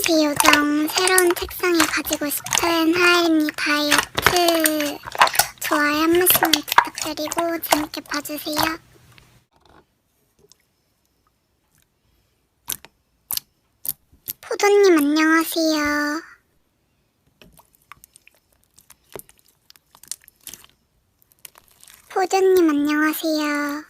잠시 요정 새로운 책상에 가지고 싶은 하엘니 다이어트. 좋아요 한 말씀 부탁드리고 재밌게 봐주세요. 포도님 안녕하세요. 포도님 안녕하세요.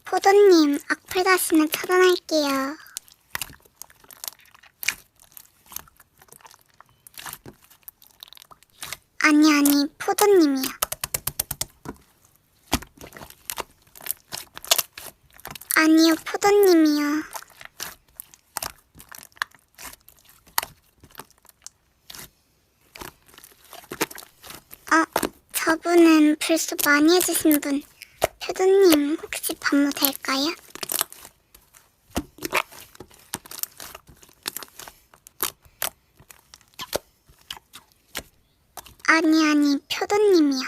포도님 악플 다시는 차단할게요. 아니 포도님이요. 아니요 포도님이요. 저분은 불쑥 많이 해주신 분. 표도님 혹시 반모 될까요? 아니 표도님이요.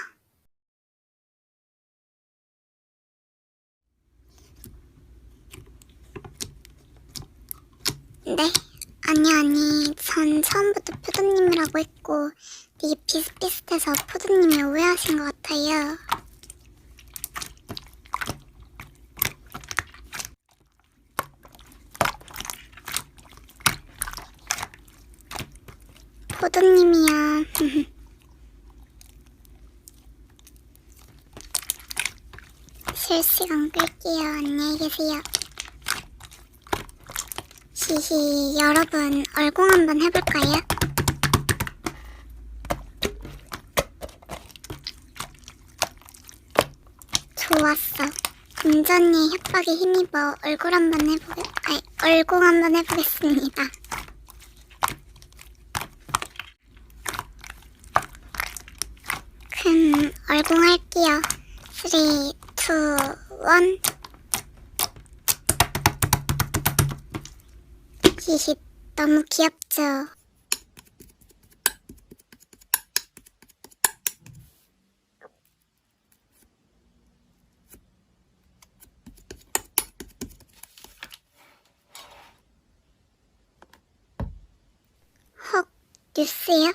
네? 아니 전 처음부터 표도님이라고 했고 이게 비슷비슷해서 포도님이 오해하신 것 같아요. 포도님이요. 실시간 끌게요. 안녕히 계세요. 히히, 여러분 얼공 한번 해볼까요? 좋았어. 금전이 협박에 힘입어 얼공 한번 해보겠습니다. 그럼 얼공할게요. 3, 2, 1. 히히, 너무 귀엽죠? 헉, 뉴스요?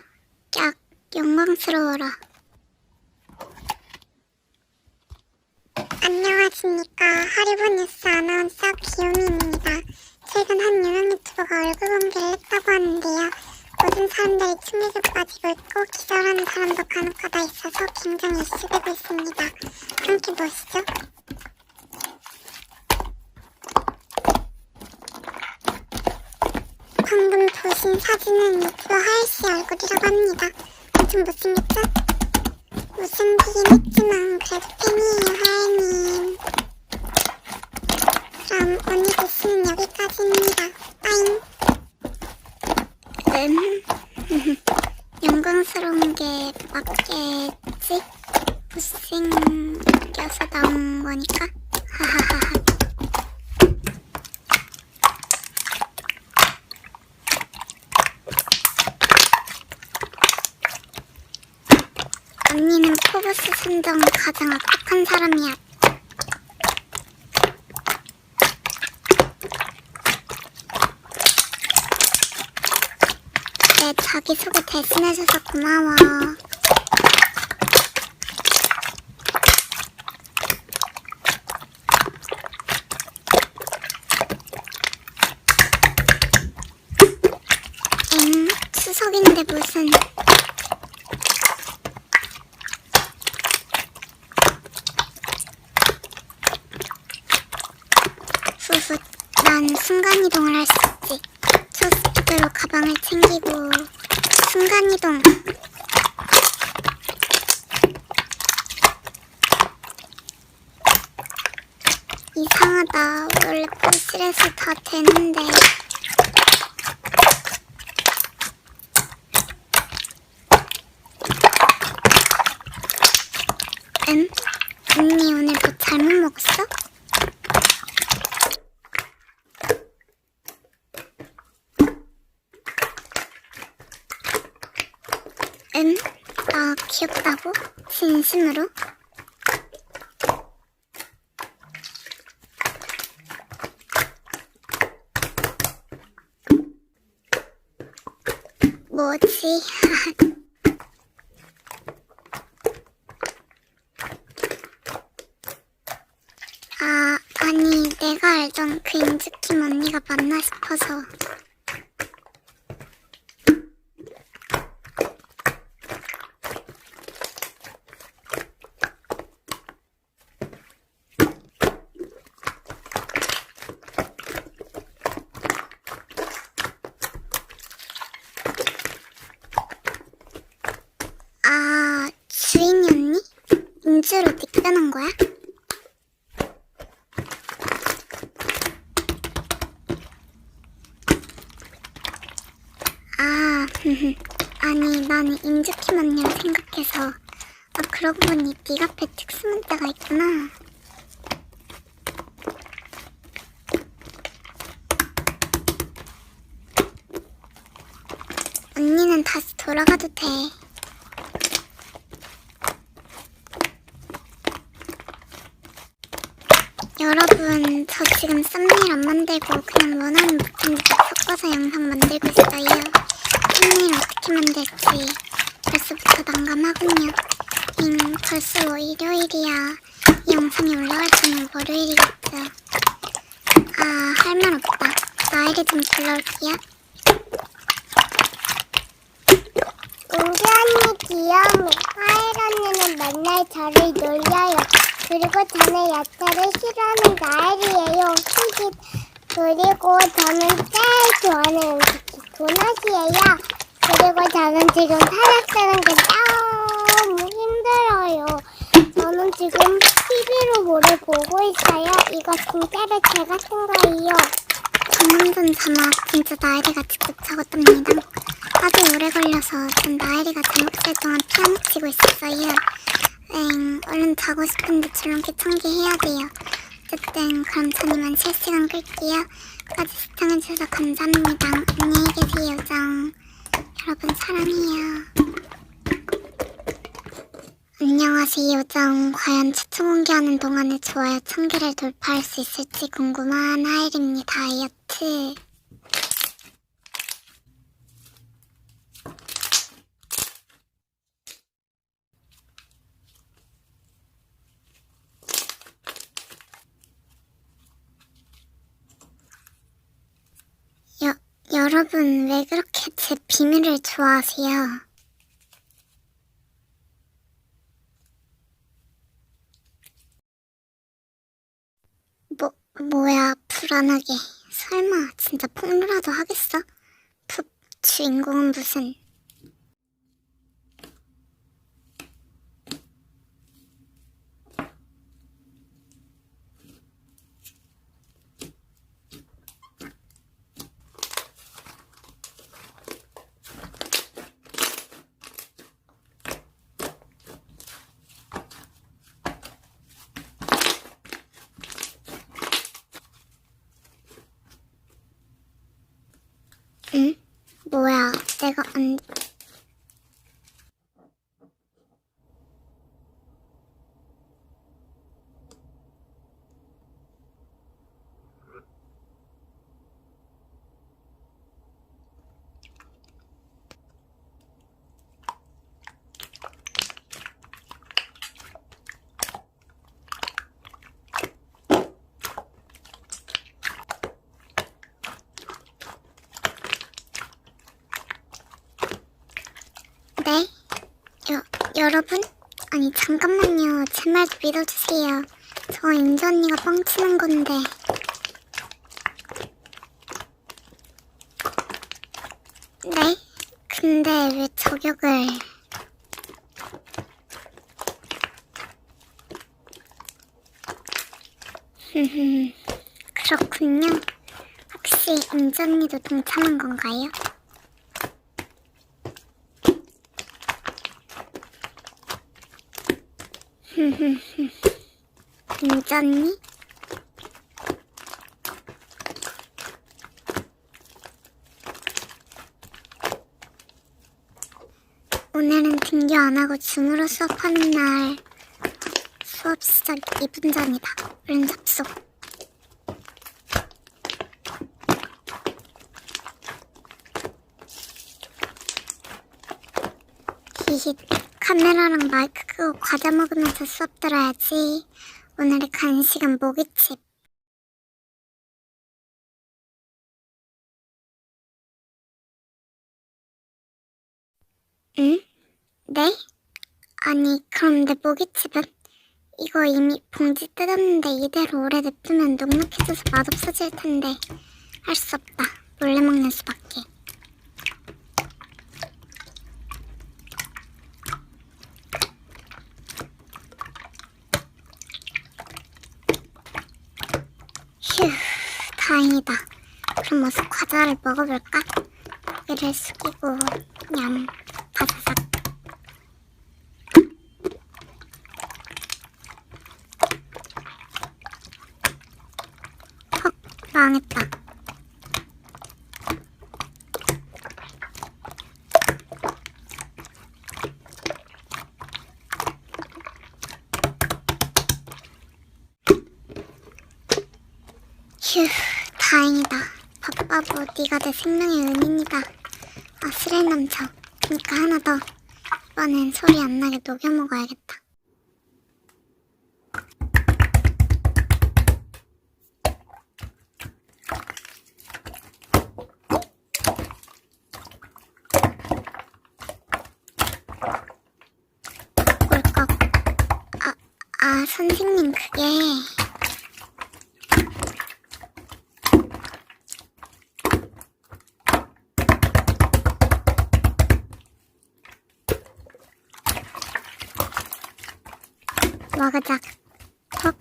깍, 영광스러워라. 안녕하십니까. 하리보뉴스 아나운서 귀요미입니다. 최근 한 유명 유튜버가 얼굴 공개를 했다고 하는데요. 모든 사람들이 충격에 빠지고 있고 기절하는 사람도 간혹가다 있어서 굉장히 이슈되고 있습니다. 함께 보시죠. 방금 보신 사진은 유튜버 하엘씨 얼굴이라고 합니다. 좀 못생겼죠? 못생기긴 했지만 그래도 팬이에요 하엘님. 그럼 오늘 뉴스는 여기까지입니다. 빠잉. 영광스러운 게 맞겠지? 못생겨서 나온 거니까. 하하하하. 언니는 포브스 선정 가장 악독한 사람이야. 내 자기소개 대신해줘서 고마워. 추석인데 무슨. 후훗, 난 순간이동을 할 수 있지. 초스피드로 가방을 챙기고 순간이동. 이상하다. 원래 부실해서 다 되는데. 언니 오늘 뭐 잘못 먹었어? 나 귀엽다고? 진심으로? 뭐지? 아니 내가 알던 그 인즈킴 언니가 맞나 싶어서. 주인이 언니? 인주로 닉변한 거야? 아니 나는 인즈킴 언니를 생각해서. 그러고 보니 닉 앞에 특수문자가 있구나. 언니는 다시 돌아가도 돼. 여러분, 저 지금 썸네일 안 만들고 그냥 원하는 모티브 섞어서 영상 만들고 있어요. 썸네일 어떻게 만들지 벌써부터 난감하군요. 벌써 일요일이야. 이 영상이 올라갈 때는 월요일이겠죠. 할 말 없다. 나이를 좀 불러올게요. 은주 언니 귀여워. 하일 언니는 맨날 저를 놀려요. 그리고 저는 야채를 싫어하는 나엘이에요. 히히. 그리고 저는 제일 좋아하는 음식이 도넛이에요. 그리고 저는 지금 사랑 쓰는 게 너무 힘들어요. 저는 지금 TV로 뭐를 보고 있어요. 이거 진짜로 제가 쓴 거예요. 방금 전 자막 진짜 나엘이가 직접 적었답니다. 아주 오래 걸려서 전 나엘이가 잠복살 동안 피아노 치고 있었어요. 얼른 자고 싶은데 줄넘기 1000개 해야 돼요. 어쨌든 그럼 전 이만 실시간 끌게요. 끝까지 시청해주셔서 감사합니다. 안녕히 계세요, 요정. 여러분 사랑해요. 안녕하세요, 요정. 과연 최초 공개하는 동안에 좋아요 1000개를 돌파할 수 있을지 궁금한 하일입니다. 다이어트. 여러분 왜 그렇게 제 비밀을 좋아하세요? 뭐야 불안하게. 설마 진짜 폭로라도 하겠어? 주인공은 무슨. 응? 뭐야, 내가 안... 네? 여러분? 아니 잠깐만요. 제 말 좀 믿어주세요. 저 인주 언니가 뻥치는 건데. 네? 근데 왜 저격을... 그렇군요. 혹시 인주 언니도 동참한 건가요? 인주 언니? 오늘은 등교 안 하고 줌으로 수업하는 날. 수업 시작 2분 전이다. 얼른 접속. 히히, 카메라랑 마이크 끄고 과자 먹으면서 수업 들어야지. 오늘의 간식은 모기칩. 응? 네? 아니, 그럼 내 모기칩은? 이거 이미 봉지 뜯었는데 이대로 오래 냅두면 눅눅해져서 맛없어질 텐데. 할 수 없다. 몰래 먹는 수밖에. 휴, 다행이다. 그럼 어서 과자를 먹어볼까? 고개를 숙이고 냠, 바사삭. 헉, 망했다. 휴, 다행이다. 밥바보, 네가 내 생명의 은인이다. 아, 스릴 넘쳐. 그니까 하나 더. 이번엔 소리 안 나게 녹여 먹어야겠다. 꿀꺽. 선생님, 그게... 와그작. 헉.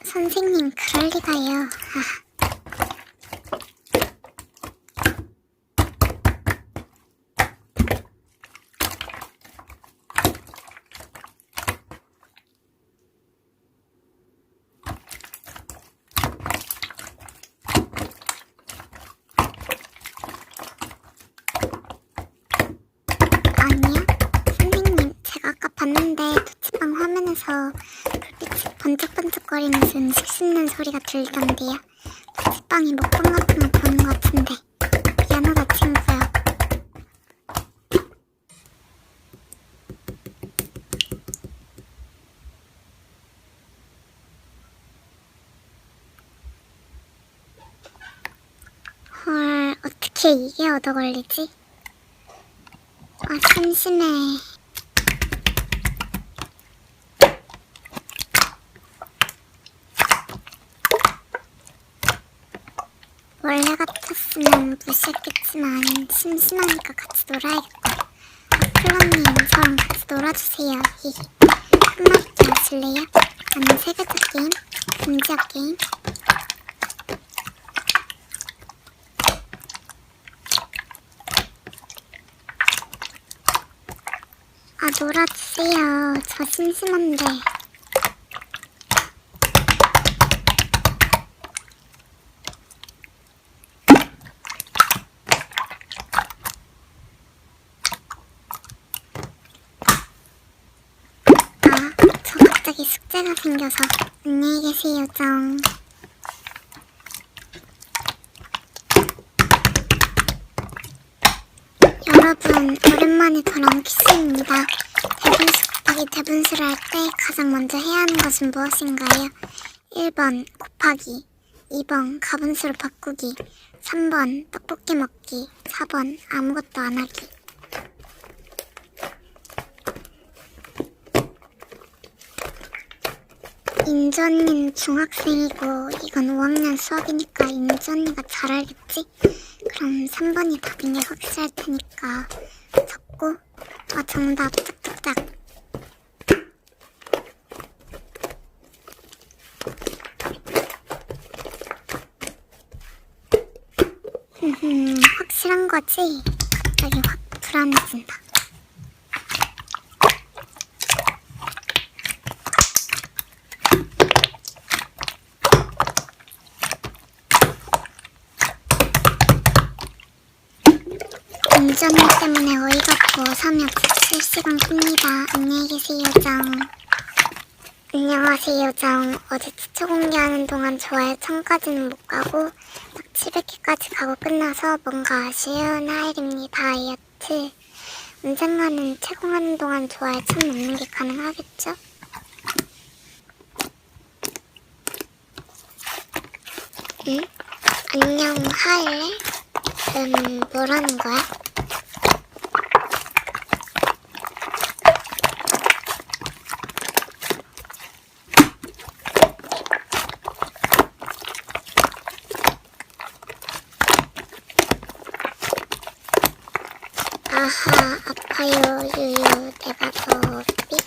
선생님, 그럴 리가요. 아니요? 선생님, 제가 아까 봤는데 도치방 화면에서 불빛이 번쩍번쩍거리면서 음식 씹는 소리가 들리던데요. 도치방이 먹방 같은 거 보는 것 같은데. 미안하다, 친구야. 헐, 어떻게 이게 얻어 걸리지? 아, 심심해. 원래 같았으면 무시했겠지만 심심하니까 같이 놀아야겠다. 플러님, 저랑 같이 놀아주세요. 히히. 한마디 하실래요? 아니면 세계적 게임? 금지어 게임? 아, 놀아주세요. 저 심심한데. 저 갑자기 숙제가 생겨서. 안녕히 계세요, 정. 여러분, 오랜만에 돌아온 키스입니다. 대분수를 할 때 가장 먼저 해야 하는 것은 무엇인가요? 1번 곱하기, 2번 가분수로 바꾸기, 3번 떡볶이 먹기, 4번 아무것도 안 하기. 인주 언니는 중학생이고 이건 5학년 수업이니까 인주 언니가 잘 알겠지? 그럼 3번이 답인 게 확실할 테니까 적고. 정답 짝짝짝. 확실한 거지? 갑자기 확 불안해진다. 은주 언니 때문에 어이가 없고 어삼이 없어서 실시간 끕니다. 안녕히 계세요, 정. 안녕하세요, 정. 어제 추초 공개하는 동안 좋아요 1000까지는 못 가고 딱 700개까지 가고 끝나서 뭔가 아쉬운 하일입니다. 다이어트. 언젠가는 채공하는 동안 좋아요 1000 넘는 게 가능하겠죠? 응? 안녕, 하일래? 뭐라는 거야? 아하, 아파요, 유유, 내가 더 삑.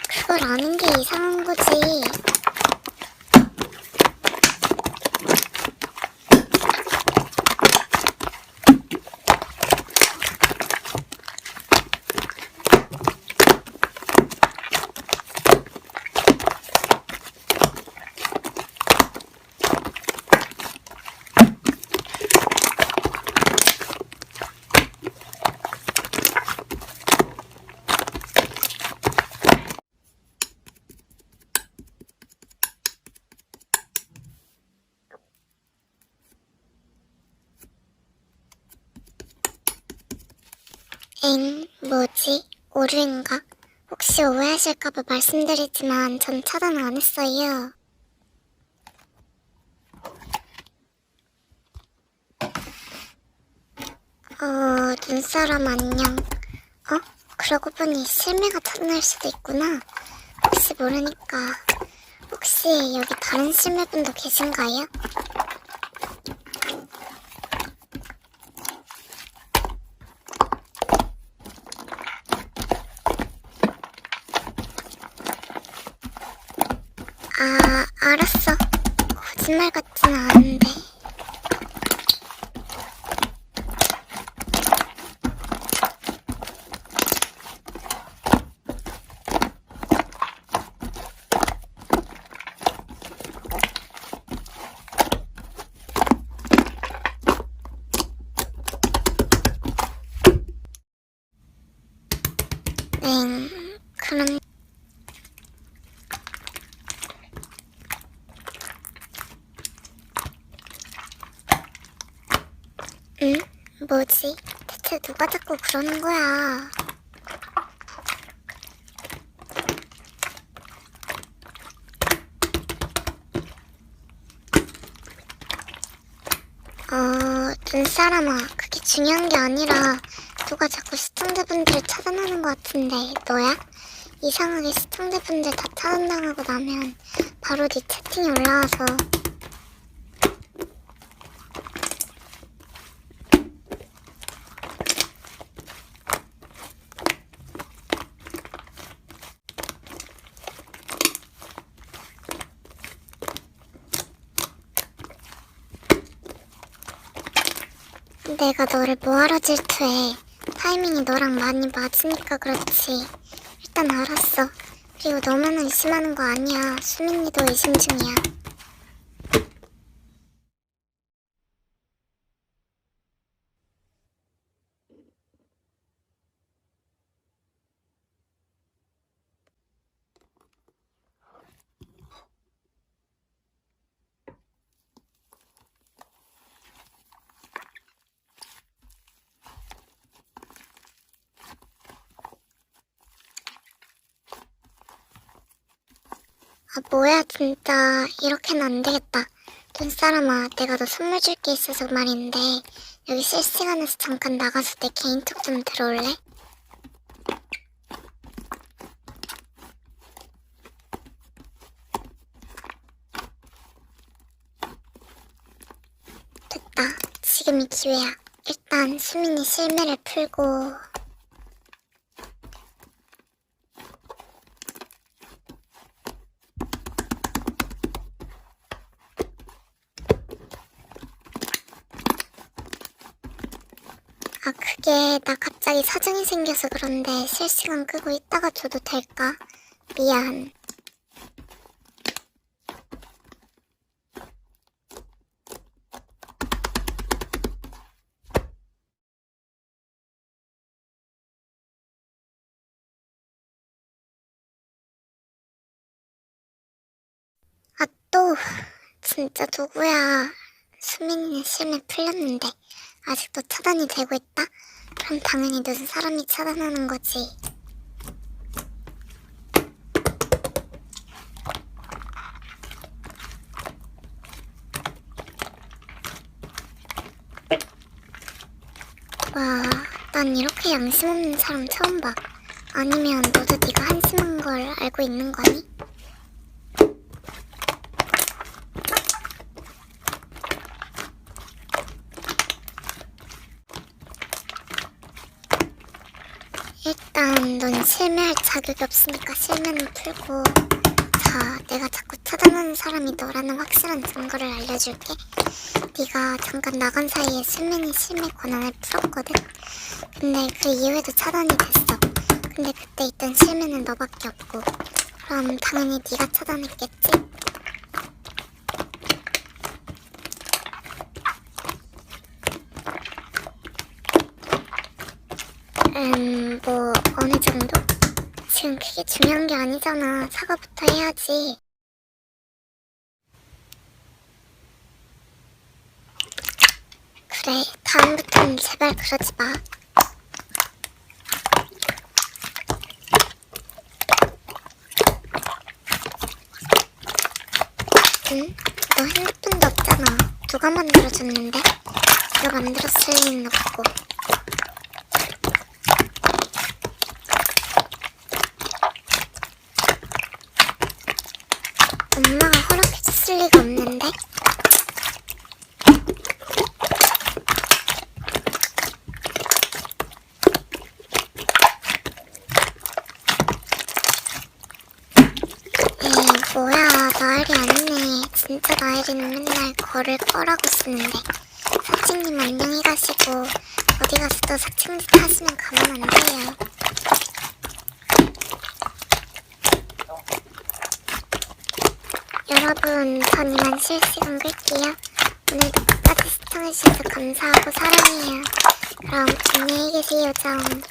그걸 아는 게 이상한 거지. 뭐지? 오류인가? 혹시 오해하실까봐 말씀드리지만 전 차단 안 했어요. 눈사람 안녕. 그러고 보니 실매가 차단할 수도 있구나. 혹시 모르니까. 혹시 여기 다른 실매분도 계신가요? 알았어. 거짓말 같진 않은데. 그럼 뭐지? 대체 누가 자꾸 그러는 거야? 눈사람아, 그게 중요한 게 아니라 누가 자꾸 시청자분들을 차단하는 것 같은데 너야? 이상하게 시청자분들 다 차단당하고 나면 바로 네 채팅이 올라와서 내가 너를 뭐하러 질투해. 타이밍이 너랑 많이 맞으니까 그렇지. 일단 알았어. 그리고 너만 의심하는 거 아니야. 수민이도 의심 중이야. 뭐야 진짜. 이렇게는 안 되겠다. 눈사람아, 내가 너 선물 줄 게 있어서 말인데 여기 실시간에서 잠깐 나가서 내 개인톡 좀 들어올래? 됐다. 지금이 기회야. 일단 수민이 실매를 풀고. 그게 나 갑자기 갑자기 사정이 생겨서 그런데 실시간 끄고 있다가 줘도 될까? 미안. 아, 또 진짜 누구야? 수민이는 실매 풀렸는데 아직도 차단이 되고 있다? 그럼 당연히 누군 사람이 차단하는 거지. 와, 난 이렇게 양심 없는 사람 처음 봐. 아니면 너도 네가 한심한 걸 알고 있는 거니? 일단 넌 실매할 자격이 없으니까 실매는 풀고, 자, 내가 자꾸 차단하는 사람이 너라는 확실한 증거를 알려줄게. 네가 잠깐 나간 사이에 수민이 실매 권한을 풀었거든? 근데 그 이후에도 차단이 됐어. 근데 그때 있던 실매는 너밖에 없고, 그럼 당연히 네가 차단했겠지? 뭐 어느 정도? 지금 그게 중요한 게 아니잖아. 사과부터 해야지. 그래, 다음부터는 제발 그러지 마. 응? 너 핸드폰도 없잖아. 누가 만들어줬는데? 네가 만들었을 리는 없고. 엄마가 허락해줬을 리가 없는데? 에이, 뭐야, 나일이 아니네. 진짜 나일이는 맨날 걸을 거라고 쓰는데. 사칭님 안녕히 가시고 어디 가서 또 사칭짓 하시면 가만 안 돼요. 여러분, 전 이만 실시간 끌게요. 오늘도 끝까지 시청해주셔서 감사하고 사랑해요. 그럼 안녕히 계세요. 좀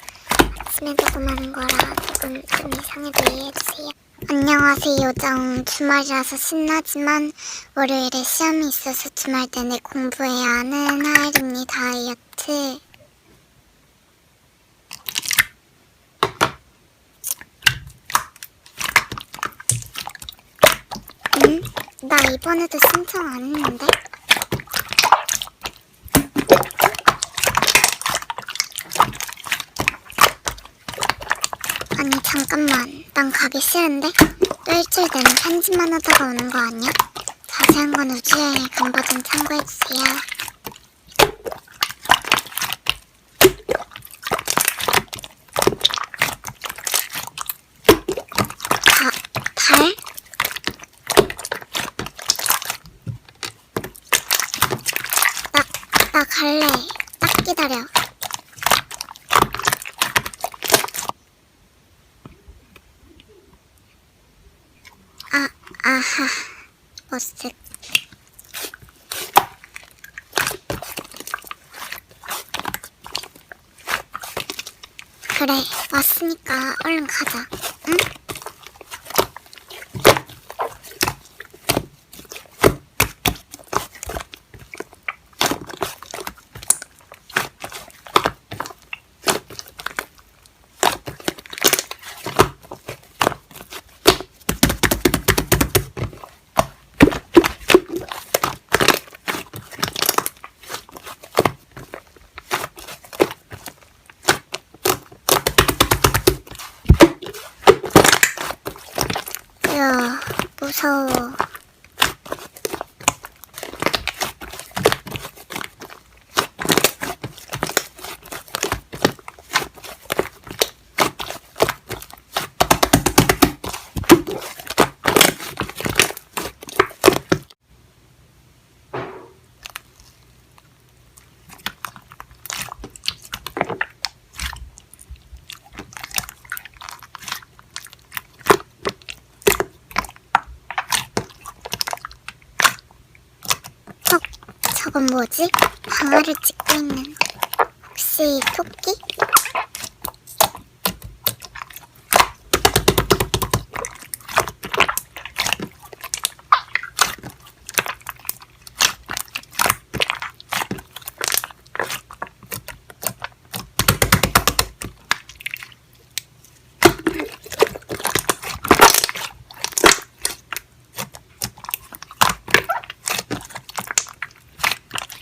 아침에 녹음하는 거라 조금 좀 이상해도 이해해주세요. 안녕하세요. 정 주말이라서 신나지만 월요일에 시험이 있어서 주말 내내 공부해야 하는 하일입니다. 다이어트. 응? 나 이번에도 신청 안 했는데? 아니 잠깐만, 난 가기 싫은데? 또 일주일 내내 편집만 하다가 오는 거 아니야? 자세한 건 우주여행의 간 버전 참고해주세요. 달? 나 갈래. 딱 기다려. 아하, 버스. 그래, 왔으니까 얼른 가자, 응? 야, 무서워. 저건 뭐지? 방아를 찍고 있는. 혹시 토끼?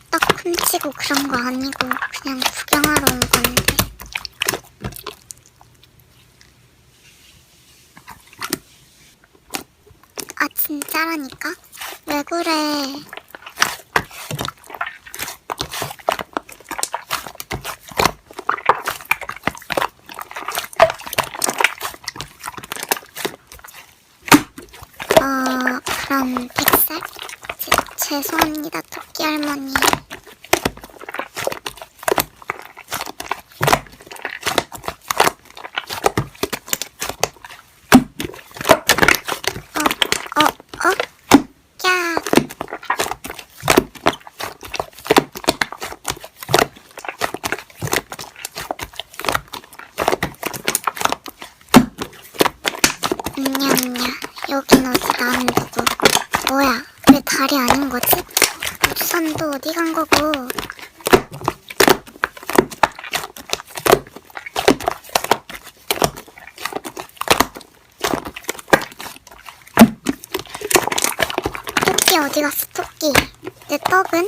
딱 훔치고 그런 거 아니고 그냥 구경하러 온 건데. 아 진짜라니까? 왜 그래? 그럼 100살? 죄송합니다 토끼 할머니. 야. 음냐음냐. 여긴 어디다 안 두고. 뭐야, 왜 달이 아닌 거지? 우산도 어디 간 거고. 토끼 어디 갔어, 토끼? 내 떡은?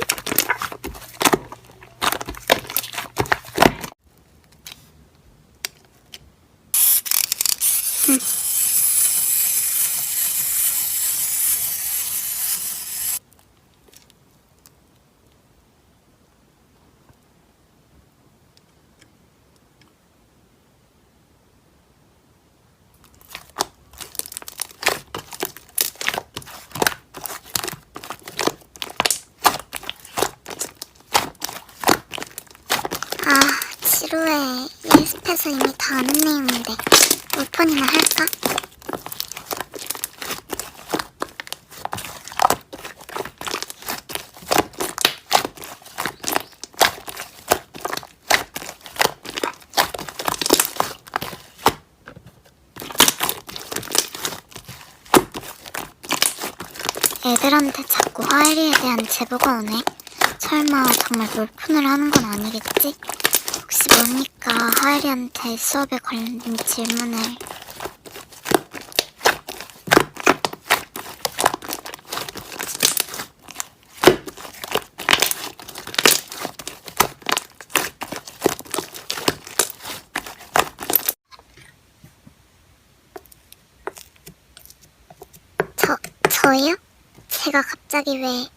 아, 지루해. 예습해서 이미 다 아는 내용인데. 물폰이나 할까? 애들한테 자꾸 하엘이에 대한 제보가 오네. 설마 정말 물폰을 하는 건 아니겠지? 혹시 뭡니까? 하엘이한테 수업에 관련된 질문을. 저요? 제가 갑자기 왜...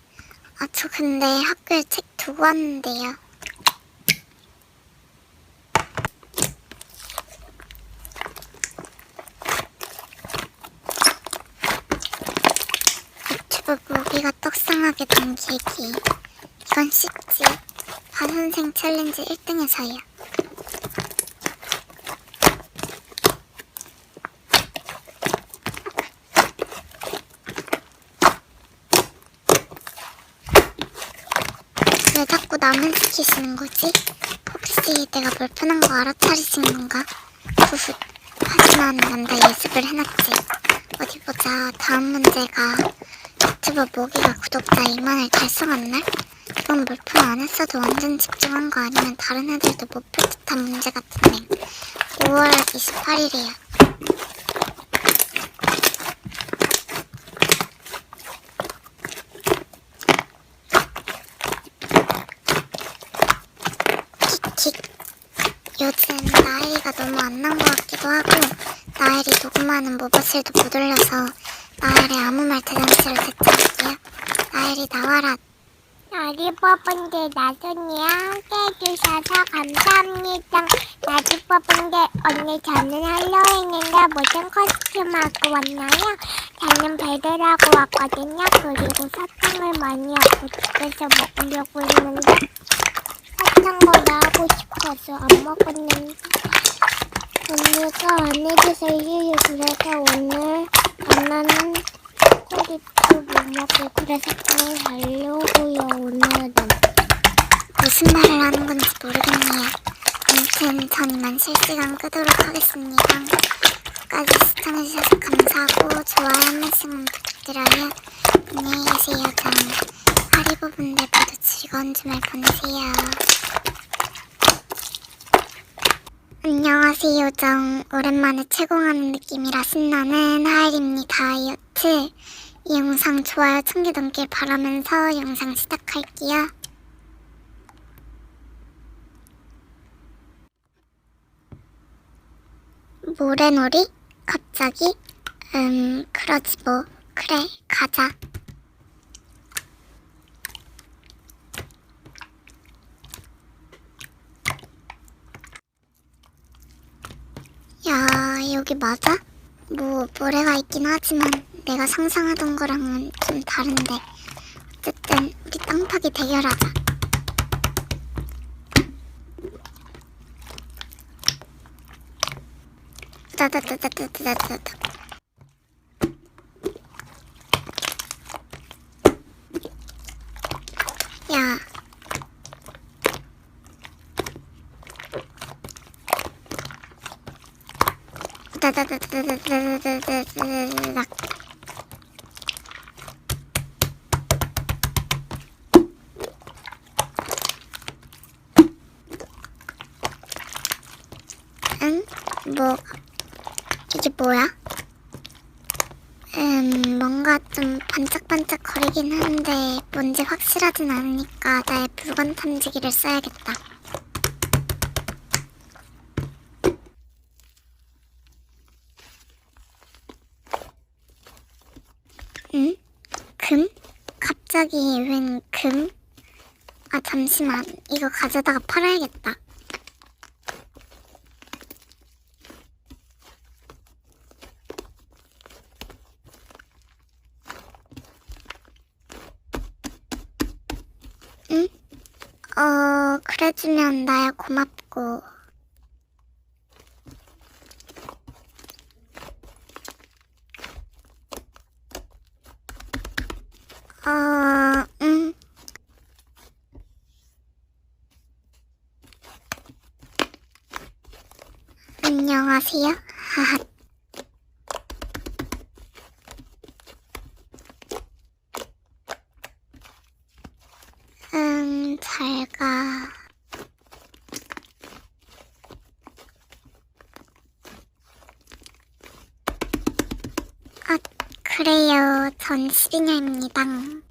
아, 저 근데 학교에 책 두고 왔는데요. 유튜브 무비가 떡상하게 된 계기. 이건 쉽지. 반선생 챌린지 1등에서요. 왜 자꾸 나만 시키시는 거지? 혹시 내가 불편한 거 알아차리신 건가? 후훗. 하지만 난 다 예습을 해놨지. 어디 보자. 다음 문제가 유튜브 모기가 구독자 2만을 달성한 날? 이건 물품 안 했어도 완전 집중한 거 아니면 다른 애들도 못 풀 듯한 문제 같은데. 5월 28일이야. 요즘 나엘이가 너무 안 나온 것 같기도 하고 나엘이 녹음하는 모버실도 못 올려서 나엘의 아무 말 대잔치를 대체할게요. 나엘이 나와라. 나리버분들 나선이 함께 해주셔서 감사합니다. 나리버분들 오늘 저는 할로윈인데 무슨 코스튬하고 왔나요? 저는 배를 하고 왔거든요. 그리고 사탕을 많이 하고 집에서 먹으려고 했는데 사탕 거나 하고 싶어서 안 먹었는데 언니가 안 해줘서 이유 그래서 오늘 엄마는 초콜릿도 못 먹고 그래서 그냥 가려고요. 오늘은 무슨 말을 하는 건지 모르겠네요. 아무튼 전 이만 실시간 끄도록 하겠습니다. 끝까지 시청해주셔서 감사하고 좋아요 한 말씀만 부탁드려요. 안녕히 계세요. 전 하리보분들 모두 즐거운 주말 보내세요. 안녕하세요. 정 오랜만에 채공하는 느낌이라 신나는 하일입니다. 다이어트. 이 영상 좋아요 1000개 넘길 바라면서 영상 시작할게요. 모래놀이? 갑자기? 그러지 뭐. 그래, 가자. 야, 여기 맞아? 뭐 모래가 있긴 하지만 내가 상상하던 거랑은 좀 다른데. 어쨌든 우리 땅 파기 대결하자. 따다다다다다다다. 야. 따다다다다다다다다다다. 응? 뭐 이게 뭐야? 뭔가 좀 반짝반짝 거리긴 한데 뭔지 확실하진 않으니까 나의 물건 탐지기를 써야겠다. 응? 금? 갑자기 웬 금? 아 잠시만, 이거 가져다가 팔아야겠다. 응? 그래주면 나야 고맙고. 응. 안녕하세요. 하하. 잘 가. 아, 그래요. 전 12년입니다.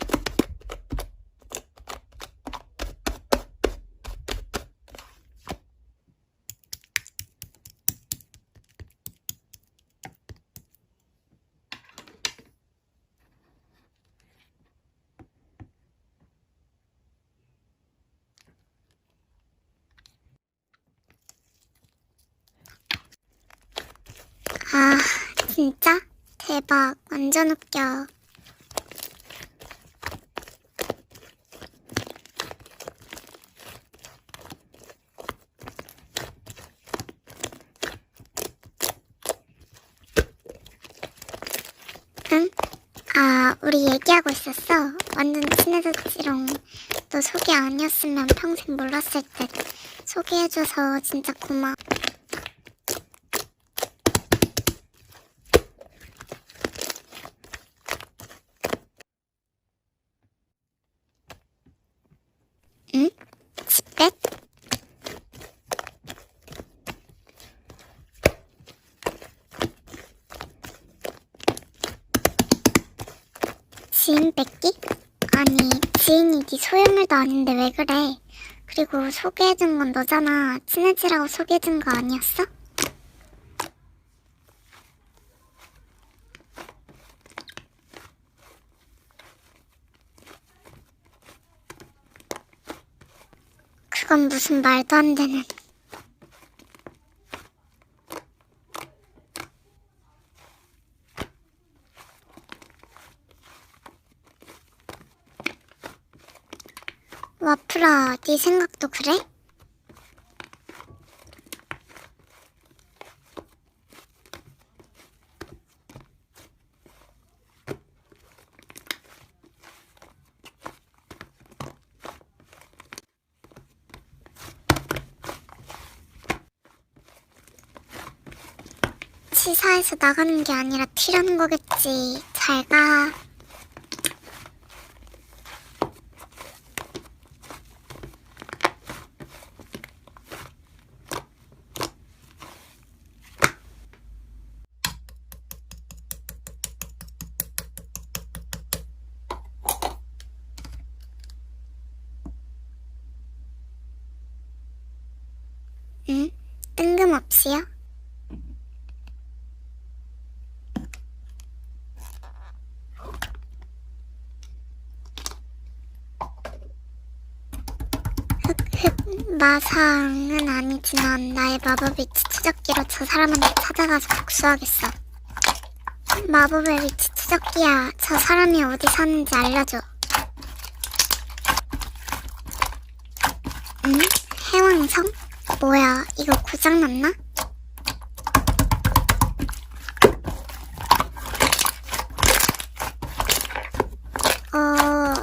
아, 진짜? 대박. 완전 웃겨. 응? 아, 우리 얘기하고 있었어. 완전 친해졌지롱. 너 소개 아니었으면 평생 몰랐을 듯. 소개해줘서 진짜 고마워. 응? 집뱃? 지인 뺏기? 아니, 지인이 네 소유물도 아닌데 왜 그래? 그리고 소개해준 건 너잖아. 친해지라고 소개해준 거 아니었어? 그건 무슨 말도 안 되는. 와플아, 네 생각도 그래? 시사해서 나가는 게 아니라 튀라는 거겠지. 잘 가. 응? 뜬금없이요? 마상은 아니지만 나의 마법 위치 추적기로 저 사람한테 찾아가서 복수하겠어. 마법의 위치 추적기야, 저 사람이 어디 사는지 알려줘. 응? 해왕성? 뭐야, 이거 고장났나?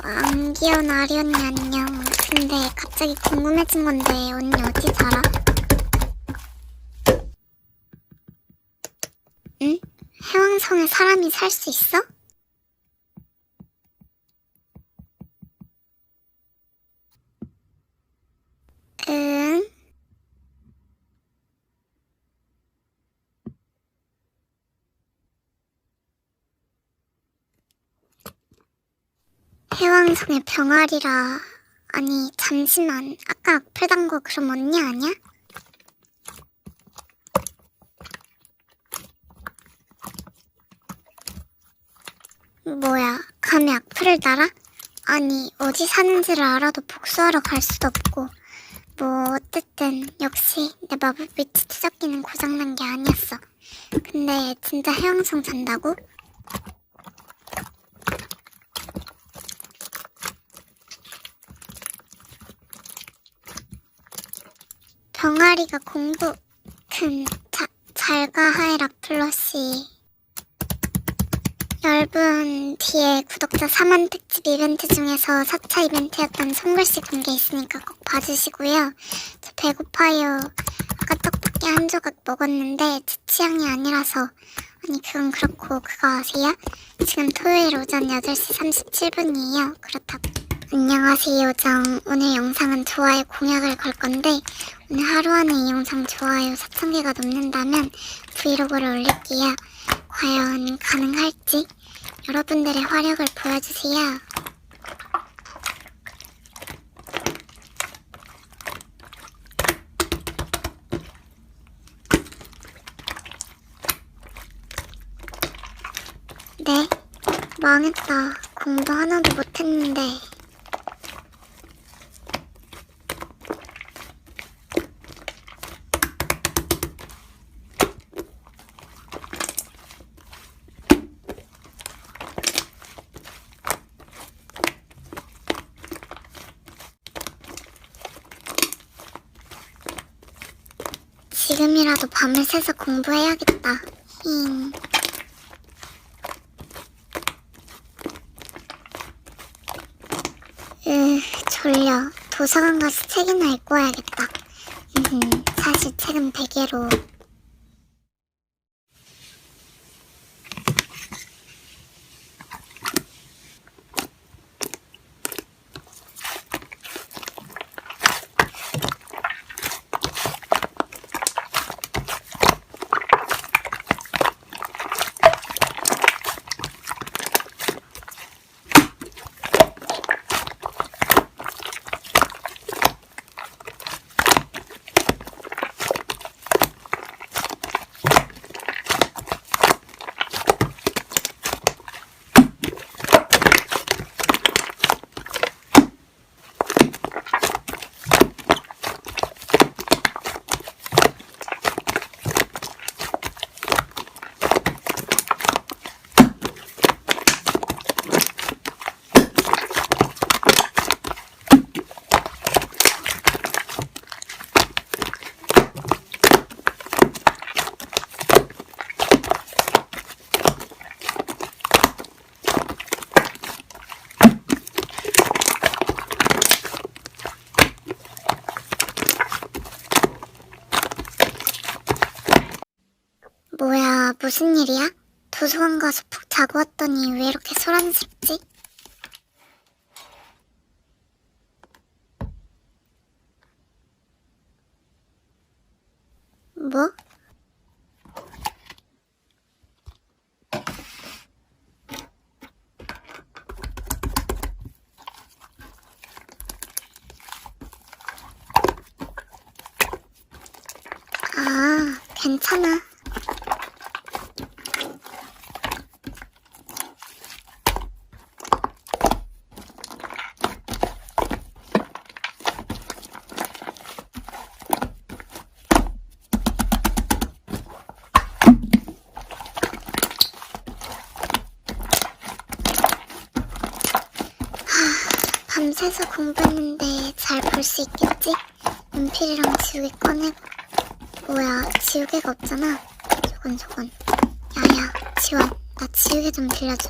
안기현 아리 언니 안녕. 근데 갑자기 궁금해진 건데 언니 어디 살아? 응? 해왕성에 사람이 살 수 있어? 응? 해왕성의 병아리라. 아니 잠시만, 아까 악플 단 거 그럼 언니 아니야? 뭐야, 감히 악플을 달아? 아니 어디 사는지를 알아도 복수하러 갈 수도 없고. 뭐 어쨌든 역시 내 마법 위치 추적기는 고장난 게 아니었어. 근데 진짜 해왕성 산다고? 병아리가 공부... 잘가 하이 라플러시. 여러분, 뒤에 구독자 4만 특집 이벤트 중에서 4차 이벤트였던 손글씨 공개 있으니까 꼭 봐주시고요. 저 배고파요. 아까 떡볶이 한 조각 먹었는데 제 취향이 아니라서. 아니 그건 그렇고 그거 아세요? 지금 토요일 오전 8시 37분이에요. 그렇다고. 안녕하세요 요정. 오늘 영상은 좋아요 공약을 걸 건데 오늘 하루 안에 이 영상 좋아요 4,000개가 넘는다면 브이로그를 올릴게요. 과연 가능할지 여러분들의 화력을 보여주세요. 네? 망했다. 공부 하나도 못했는데. 지금이라도 밤을 새서 공부해야겠다. 졸려. 도서관 가서 책이나 읽고 와야겠다. 사실 책은 베개로. 무슨 일이야? 도서관 가서 푹 자고 왔더니 왜 이렇게 소란스럽지? 뭐? 아, 괜찮아. 밤새서 공부했는데 잘 볼 수 있겠지? 연필이랑 지우개 꺼내고. 뭐야, 지우개가 없잖아. 저건. 야야, 지원, 나 지우개 좀 빌려줘.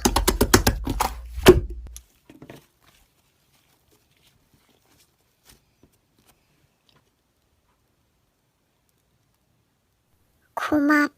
고맙.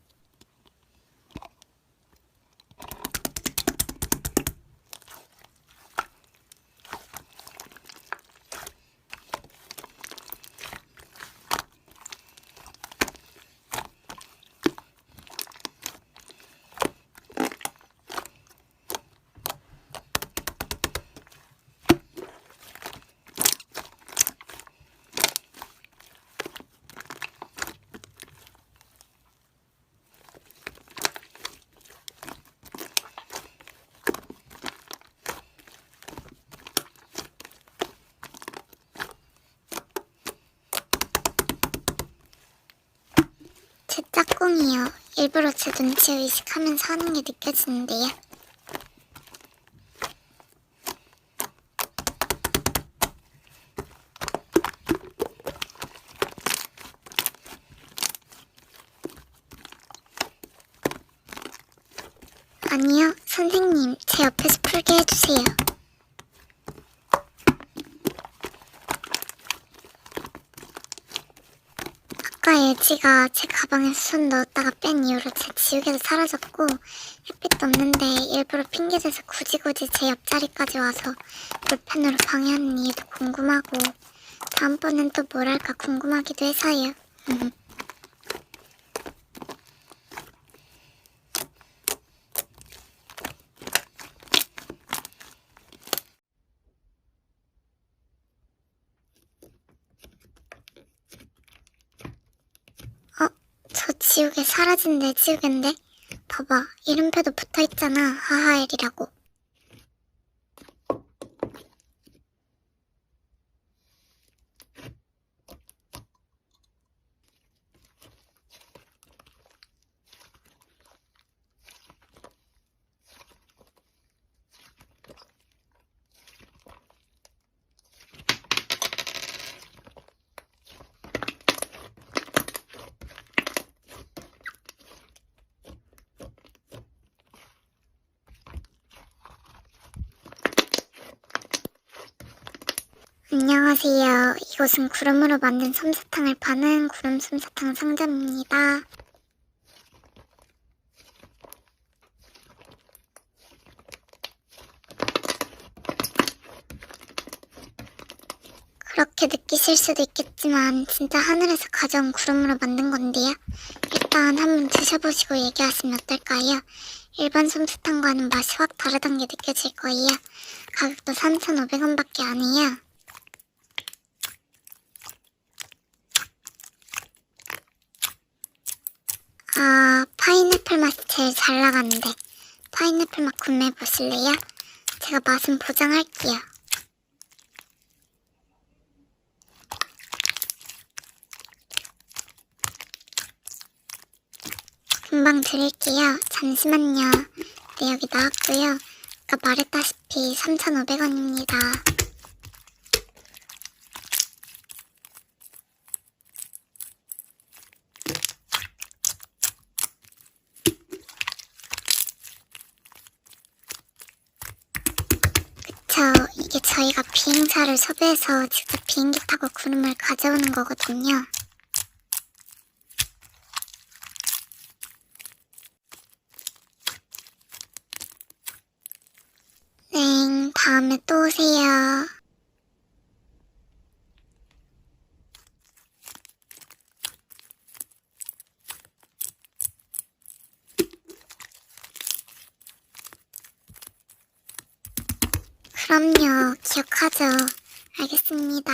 제 짝꿍이요. 일부러 제 눈치 의식하면서 하는 게 느껴지는데요. 아니요, 선생님, 제 옆에서 풀게 해주세요. 아까 예지가 제 가방에 손 넣었다가 뺀 이후로 제 지우개도 사라졌고 햇빛도 없는데 일부러 핑계대서 굳이 제 옆자리까지 와서 볼펜으로 방해하는 이유도 궁금하고 다음번엔 또 뭘 할까 궁금하기도 해서요. 저 지우개 사라진 내 지우개인데? 봐봐, 이름표도 붙어있잖아. 하하엘이라고. 안녕하세요. 이곳은 구름으로 만든 솜사탕을 파는 구름 솜사탕 상점입니다. 그렇게 느끼실 수도 있겠지만 진짜 하늘에서 가져온 구름으로 만든 건데요. 일단 한번 드셔보시고 얘기하시면 어떨까요? 일반 솜사탕과는 맛이 확 다르다는 게 느껴질 거예요. 가격도 3,500원밖에 안 해요. 아, 파인애플 맛이 제일 잘 나가는데 파인애플 맛 구매해보실래요? 제가 맛은 보장할게요. 금방 드릴게요. 잠시만요. 네, 여기 나왔고요. 아까 말했다시피 3,500원입니다. 이게 저희가 비행사를 섭외해서 직접 비행기 타고 구름을 가져오는 거거든요. 네, 다음에 또 오세요. 그럼요, 기억하죠. 알겠습니다.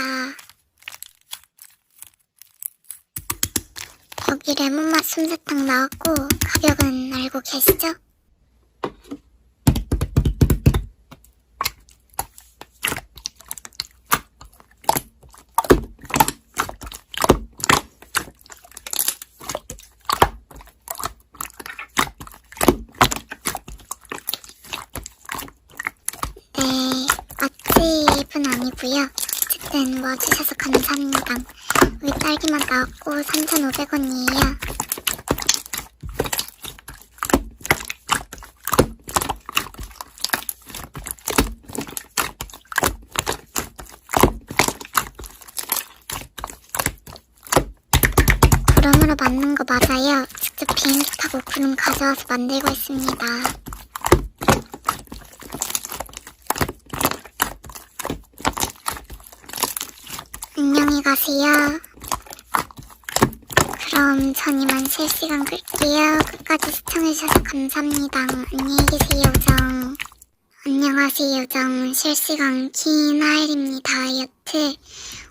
여기 레몬맛 솜사탕 나왔고 가격은 알고 계시죠? 네, 맛집은 아니고요. 어쨌든 와주셔서 감사합니다. 여기 딸기맛 나왔고 3,500원이에요. 구름으로 만든 거 맞아요. 직접 비행기 타고 구름 가져와서 만들고 있습니다. 안녕히 가세요. 그럼 전 이만 실시간 끌게요. 끝까지 시청해주셔서 감사합니다. 안녕히 계세요, 요정. 안녕하세요, 요정. 실시간 키나일입니다. 여트.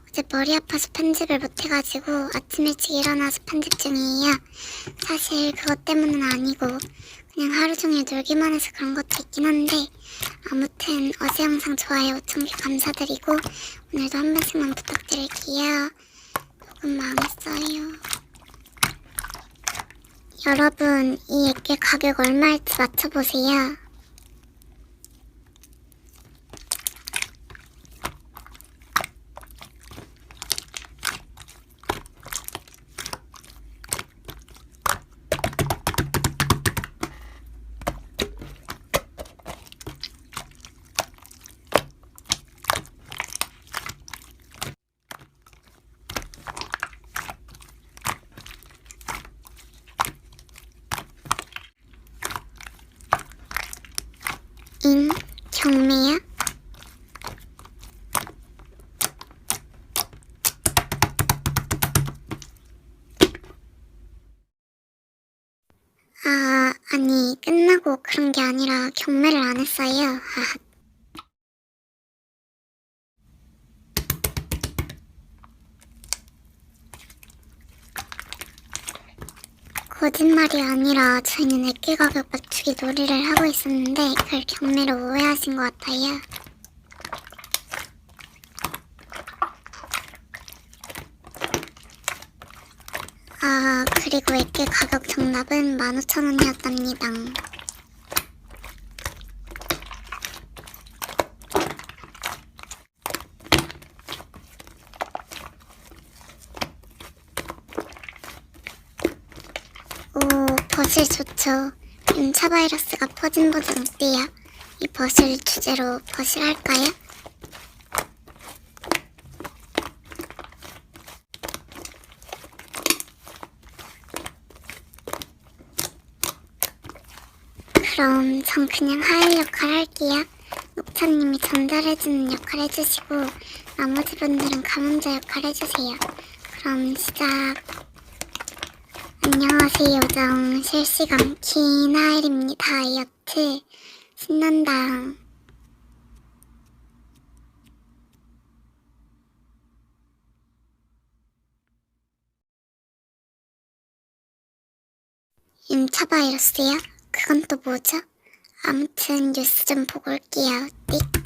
어제 머리 아파서 편집을 못해가지고 아침 일찍 일어나서 편집 중이에요. 사실 그것 때문은 아니고 그냥 하루 종일 놀기만 해서 그런 것도 있긴 한데 아무튼 어제 영상 좋아요 5,000개 감사드리고 오늘도 한 번씩만 부탁드릴게요. 조금 망했어요. 여러분, 이 액괴 가격 얼마일지 맞춰보세요. 경매야? 아니 끝나고 그런 게 아니라 경매를 안 했어요. 거짓말이 아니라 저희는 액괴 가격 맞추기 놀이를 하고 있었는데 그걸 경매로 오해하신 것 같아요. 그리고 액괴 가격 정답은 15,000원이었답니다. 버실 좋죠. 윤차 바이러스가 퍼진 버전 어때요? 이 버실 주제로 버실 할까요? 그럼 전 그냥 하일 역할 할게요. 녹차님이 전달해주는 역할 해주시고 나머지 분들은 감염자 역할 해주세요. 그럼 시작. 안녕하세요, 요정. 실시간 키나일입니다. 여트. 신난다. 윤차 바이러스요? 그건 또 뭐죠? 아무튼 뉴스 좀 보고 올게요. 띡.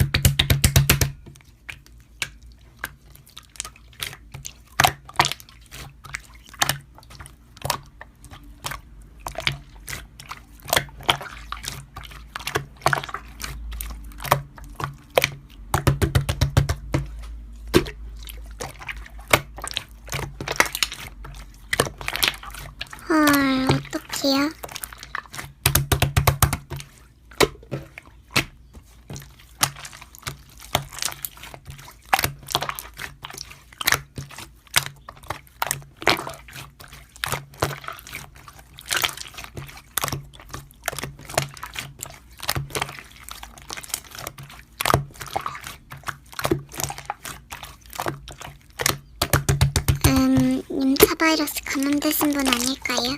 헐, 어떡해요? 바이러스 감염되신 분 아닐까요?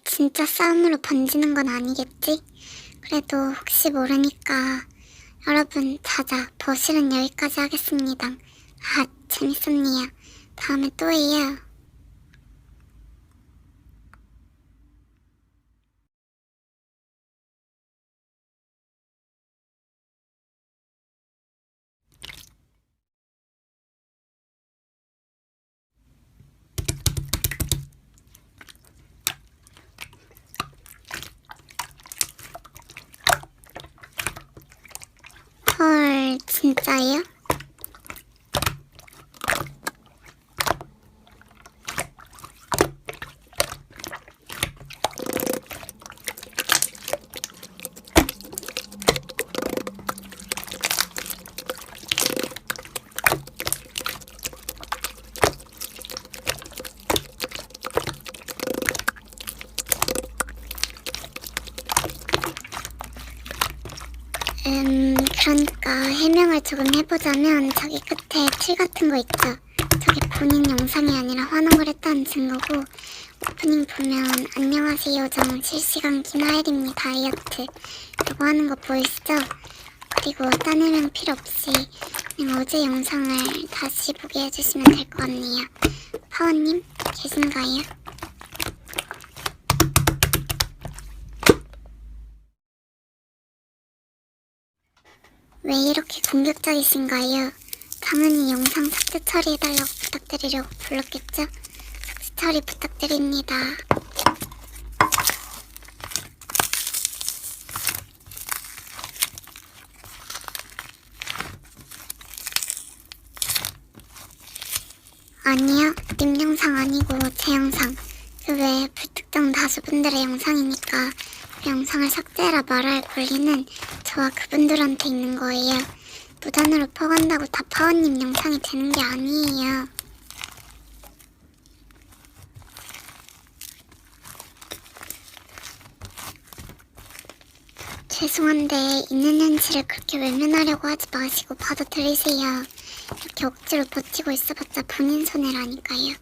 진짜 싸움으로 번지는 건 아니겠지? 그래도 혹시 모르니까 여러분 자자, 버실은 여기까지 하겠습니다. 아, 재밌었네요. 다음에 또 해요. 헐, 진짜요? 그러니까 해명을 조금 해보자면 저기 끝에 칠 같은 거 있죠? 저게 본인 영상이 아니라 환영을 했다는 증거고, 오프닝 보면 안녕하세요 정 실시간 기나일입니다 다이어트 라고 하는 거 보이시죠? 그리고 딴 해명 필요 없이 그냥 어제 영상을 다시 보게 해주시면 될 것 같네요. 파워님 계신가요? 왜 이렇게 공격적이신가요? 당연히 영상 삭제 처리해달라고 부탁드리려고 불렀겠죠? 삭제 처리 부탁드립니다. 아니요, 님 영상 아니고 제 영상. 그 외에 불특정 다수분들의 영상이니까 그 영상을 삭제해라 말할 권리는 저와 그분들한테 있는 거예요. 무단으로 퍼간다고 다 파워님 영상이 되는 게 아니에요. 죄송한데 있는 현실을 그렇게 외면하려고 하지 마시고 받아들이세요. 이렇게 억지로 버티고 있어봤자 본인 손해라니까요.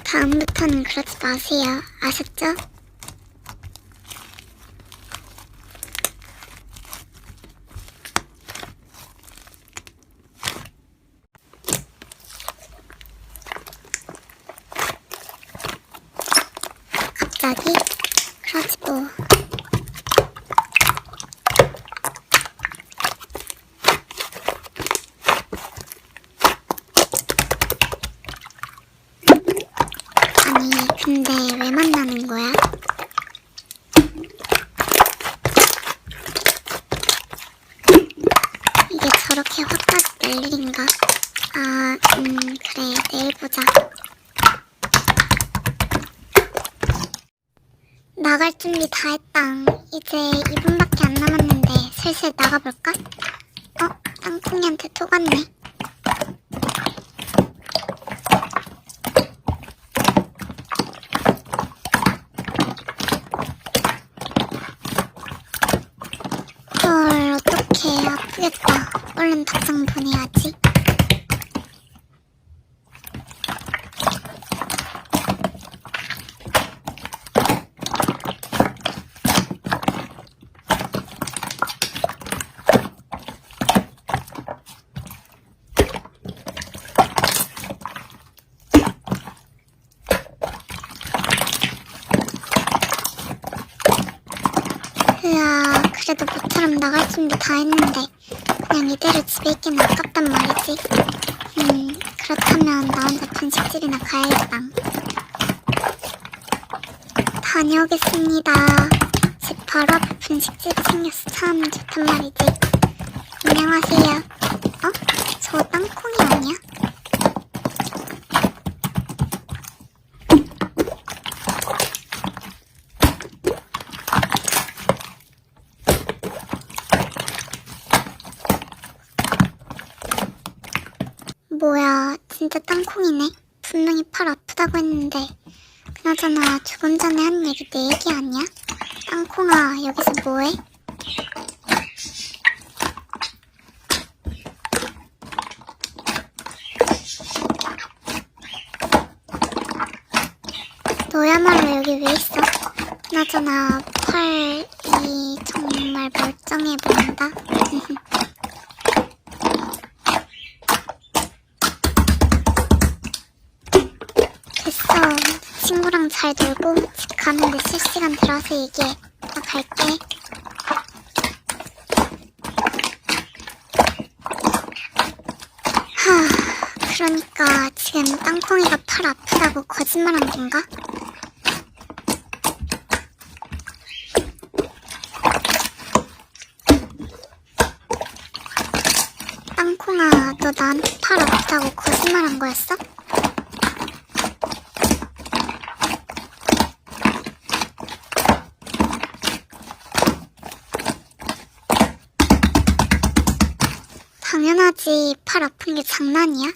다음부터는 그러지 마세요. 아셨죠? 갑자기? 그러지 뭐. 아니, 근데 왜 만나는 거야? 이게 저렇게 화까지 낼 일인가? 아, 그래, 내일 보자. 나갈 준비 다 했다. 이제 2분밖에 안 남았는데 슬슬 나가볼까? 땅콩이한테 톡왔네. 헐, 어떡해. 아프겠다. 얼른 답장 보내야지. 으아, 그래도 모처럼 나갈 준비 다 했는데 그냥 이대로 집에 있기는 아깝단 말이지. 그렇다면 나 혼자 분식집이나 가야겠다. 다녀오겠습니다. 집 바로 앞에 분식집이 생겨서 참 좋단 말이지. 안녕하세요. 어? 저 땅콩이 아니야? 뭐야, 진짜 땅콩이네. 분명히 팔 아프다고 했는데. 그나저나 조금 전에 한 얘기 내 얘기 아니야? 땅콩아, 여기서 뭐해? 너야말로 여기 왜 있어? 그나저나 팔이 정말 멀쩡해 보인다. 됐어. 친구랑 잘 놀고 집 가는데 실시간 들어와서 얘기해. 나 갈게. 그러니까 지금 땅콩이가 팔 아프다고 거짓말한 건가? 땅콩아, 너 나한테 팔 아프다고 거짓말한 거였어? 당연하지. 팔 아픈 게 장난이야?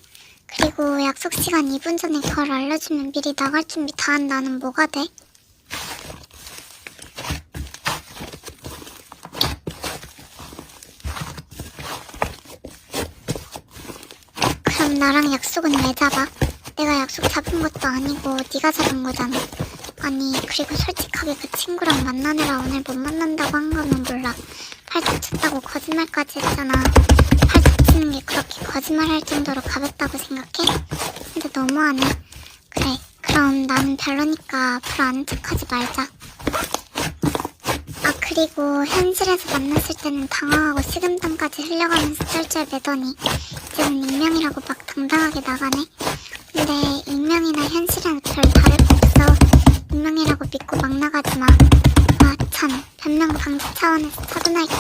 그리고 약속 시간 2분 전에 그걸 알려주면 미리 나갈 준비 다 한 나는 뭐가 돼? 그럼 나랑 약속은 왜 잡아? 내가 약속 잡은 것도 아니고 네가 잡은 거잖아. 아니, 그리고 솔직하게 그 친구랑 만나느라 오늘 못 만난다고 한 거면 몰라. 팔 다쳤다고 거짓말까지 했잖아. 팔 다치는 게 그렇게 거짓말할 정도로 가볍다고 생각해? 근데 너무하네. 그래, 그럼 나는 별로니까 앞으로 아는 척하지 말자. 아, 그리고 현실에서 만났을 때는 당황하고 식은땀까지 흘려가면서 쩔쩔 매더니 이제는 익명이라고 막 당당하게 나가네. 근데 익명이나 현실이랑 별 다를 거 없어. 익명이라고 믿고 막 나가지 마. 아, 참, 변명 방지 차원에서 차분할게.